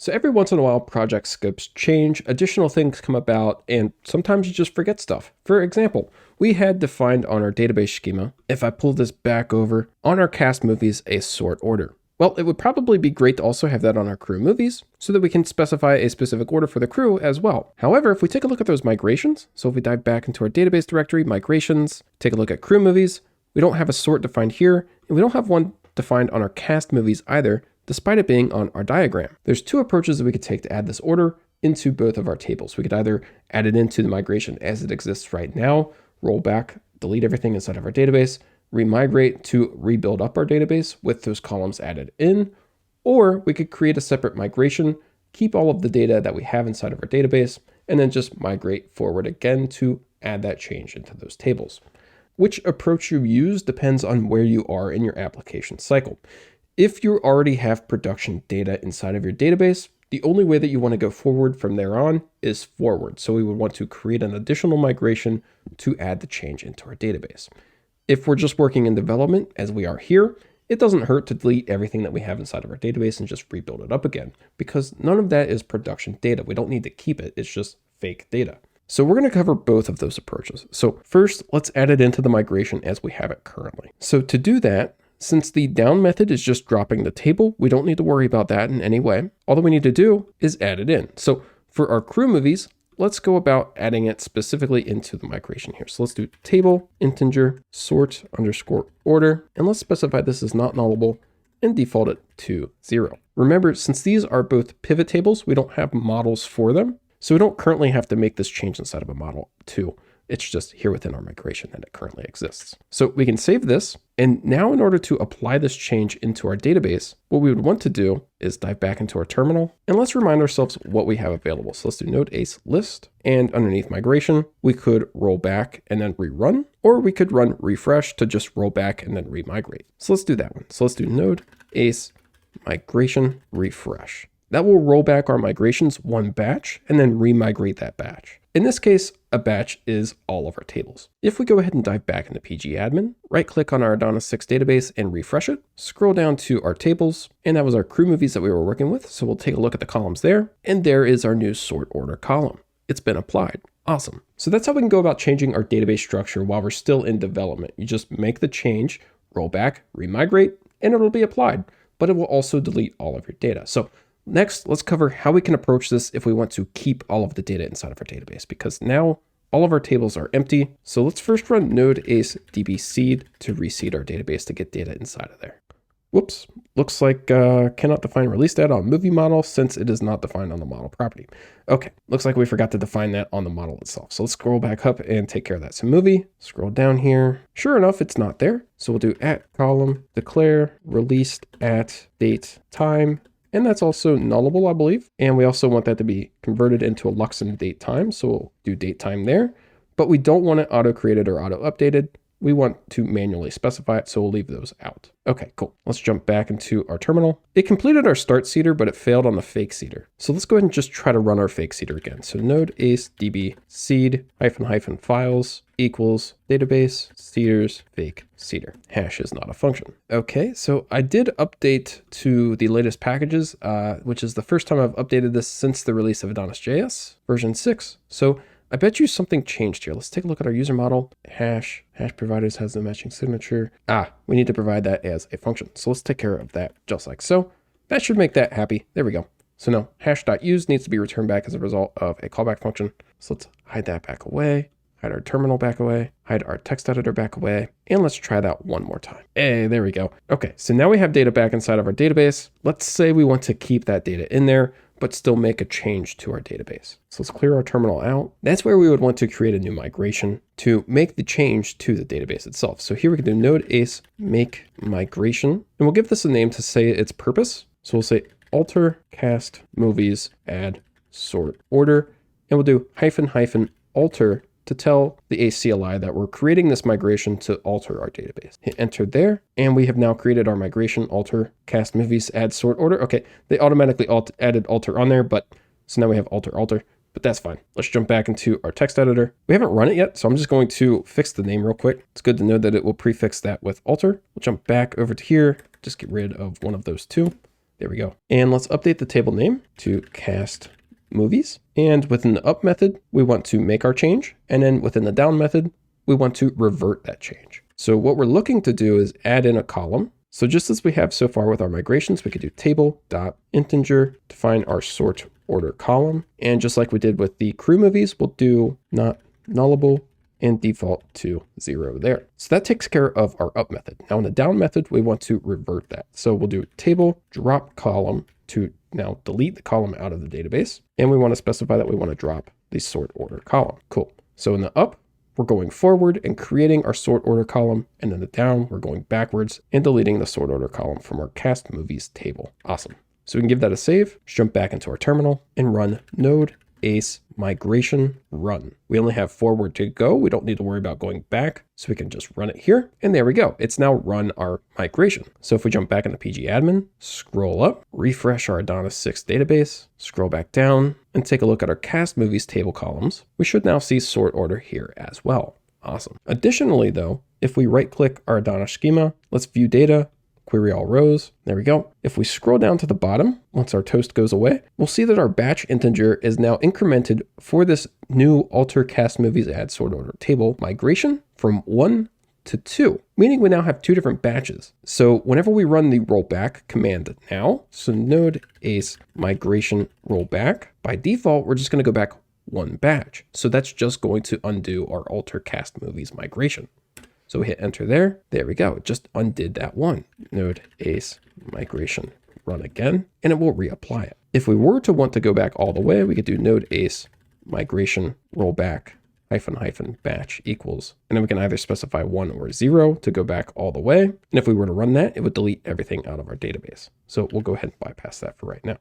So every once in a while, project scopes change, additional things come about, and sometimes you just forget stuff. For example, we had defined on our database schema, if I pull this back over, on our cast movies, a sort order. Well, it would probably be great to also have that on our crew movies so that we can specify a specific order for the crew as well. However, if we take a look at those migrations, so if we dive back into our database directory, migrations, take a look at crew movies, we don't have a sort defined here, and we don't have one defined on our cast movies either, despite it being on our diagram. There's two approaches that we could take to add this order into both of our tables. We could either add it into the migration as it exists right now, roll back, delete everything inside of our database, remigrate to rebuild up our database with those columns added in, or we could create a separate migration, keep all of the data that we have inside of our database, and then just migrate forward again to add that change into those tables. Which approach you use depends on where you are in your application cycle. If you already have production data inside of your database, the only way that you want to go forward from there on is forward. So we would want to create an additional migration to add the change into our database. If we're just working in development, as we are here, it doesn't hurt to delete everything that we have inside of our database and just rebuild it up again, because none of that is production data. We don't need to keep it. It's just fake data. So we're going to cover both of those approaches. So first, let's add it into the migration as we have it currently. So to do that, since the down method is just dropping the table, we don't need to worry about that in any way. All that we need to do is add it in. So for our crew movies, let's go about adding it specifically into the migration here. So let's do table, integer, sort underscore order, and let's specify this is not nullable and default it to 0. Remember, since these are both pivot tables, we don't have models for them. So we don't currently have to make this change inside of a model too. It's just here within our migration that it currently exists. So we can save this. And now in order to apply this change into our database, what we would want to do is dive back into our terminal and let's remind ourselves what we have available. So let's do node ace list, and underneath migration, we could roll back and then rerun, or we could run refresh to just roll back and then remigrate. So let's do that one. So let's do node ace migration refresh. That will roll back our migrations one batch and then remigrate that batch. In this case, a batch is all of our tables. If we go ahead and dive back into pgadmin, right click on our Adonis6 database and refresh it, scroll down to our tables, and that was our crew movies that we were working with. So we'll take a look at the columns there, and there is our new sort order column. It's been applied. Awesome. So that's how we can go about changing our database structure while we're still in development. You just make the change, roll back, remigrate, and it'll be applied, but it will also delete all of your data. So next, let's cover how we can approach this if we want to keep all of the data inside of our database, because now all of our tables are empty. So let's first run node ace db seed to reseed our database to get data inside of there. Whoops, looks like cannot define release data on movie model since it is not defined on the model property. Okay, looks like we forgot to define that on the model itself. So let's scroll back up and take care of that. So movie, scroll down here. Sure enough, it's not there. So we'll do at column, declare released at date time. And that's also nullable, I believe. And we also want that to be converted into a Luxon date time. So we'll do date time there, but we don't want it auto created or auto updated. We want to manually specify it. So we'll leave those out. Okay, cool. Let's jump back into our terminal. It completed our start seeder, but it failed on the fake seeder. So let's go ahead and just try to run our fake seeder again. So node ace db seed -- files equals database seeders fake seeder. Hash is not a function. Okay, so I did update to the latest packages, which is the first time I've updated this since the release of AdonisJS version 6. So I bet you something changed here. Let's take a look at our user model. Hash providers has the matching signature. We need to provide that as a function. So let's take care of that just like so. That should make that happy. There we go. So no, hash.use needs to be returned back as a result of a callback function. So let's hide that back away, hide our terminal back away, hide our text editor back away, and let's try that one more time. Hey, there we go. Okay, so now we have data back inside of our database. Let's say we want to keep that data in there, but still make a change to our database. So let's clear our terminal out. That's where we would want to create a new migration to make the change to the database itself. So here we can do node ace make migration, and we'll give this a name to say its purpose. So we'll say alter cast movies add sort order, and we'll do -- alter to tell the ACLI that we're creating this migration to alter our database. Hit enter there, and we have now created our migration alter cast movies add sort order. Okay, they automatically added alter on there, but so now we have alter, but that's fine. Let's jump back into our text editor. We haven't run it yet, so I'm just going to fix the name real quick. It's good to know that it will prefix that with alter. We'll jump back over to here, just get rid of one of those two. There we go. And let's update the table name to cast movies. And within the up method, we want to make our change. And then within the down method, we want to revert that change. So what we're looking to do is add in a column. So just as we have so far with our migrations, we could do table.integer, define our sort order column. And just like we did with the crew movies, we'll do not nullable and default to 0 there. So that takes care of our up method. Now in the down method, we want to revert that. So we'll do table drop column to now delete the column out of the database. And we want to specify that we want to drop the sort order column. Cool. So in the up, we're going forward and creating our sort order column. And in the down, we're going backwards and deleting the sort order column from our cast movies table. Awesome. So we can give that a save, jump back into our terminal and run node ace migration run. We only have forward to go. We don't need to worry about going back. So we can just run it here. And there we go. It's now run our migration. So if we jump back into pgadmin, scroll up, refresh our AdonisJS database, scroll back down and take a look at our cast movies table columns, we should now see sort order here as well. Awesome. Additionally though, if we right click our Adonis schema, let's view data, query all rows. There we go. If we scroll down to the bottom, once our toast goes away, we'll see that our batch integer is now incremented for this new alter cast movies add sort order table migration from 1 to 2, meaning we now have 2 different batches. So whenever we run the rollback command now, so node ace migration rollback, by default, we're just going to go back 1 batch. So that's just going to undo our alter cast movies migration. So we hit enter there. There we go. It just undid that one. Node ace migration run again, and it will reapply it. If we were to want to go back all the way, we could do node ace migration rollback -- batch equals, and then we can either specify 1 or 0 to go back all the way. And if we were to run that, it would delete everything out of our database. So we'll go ahead and bypass that for right now.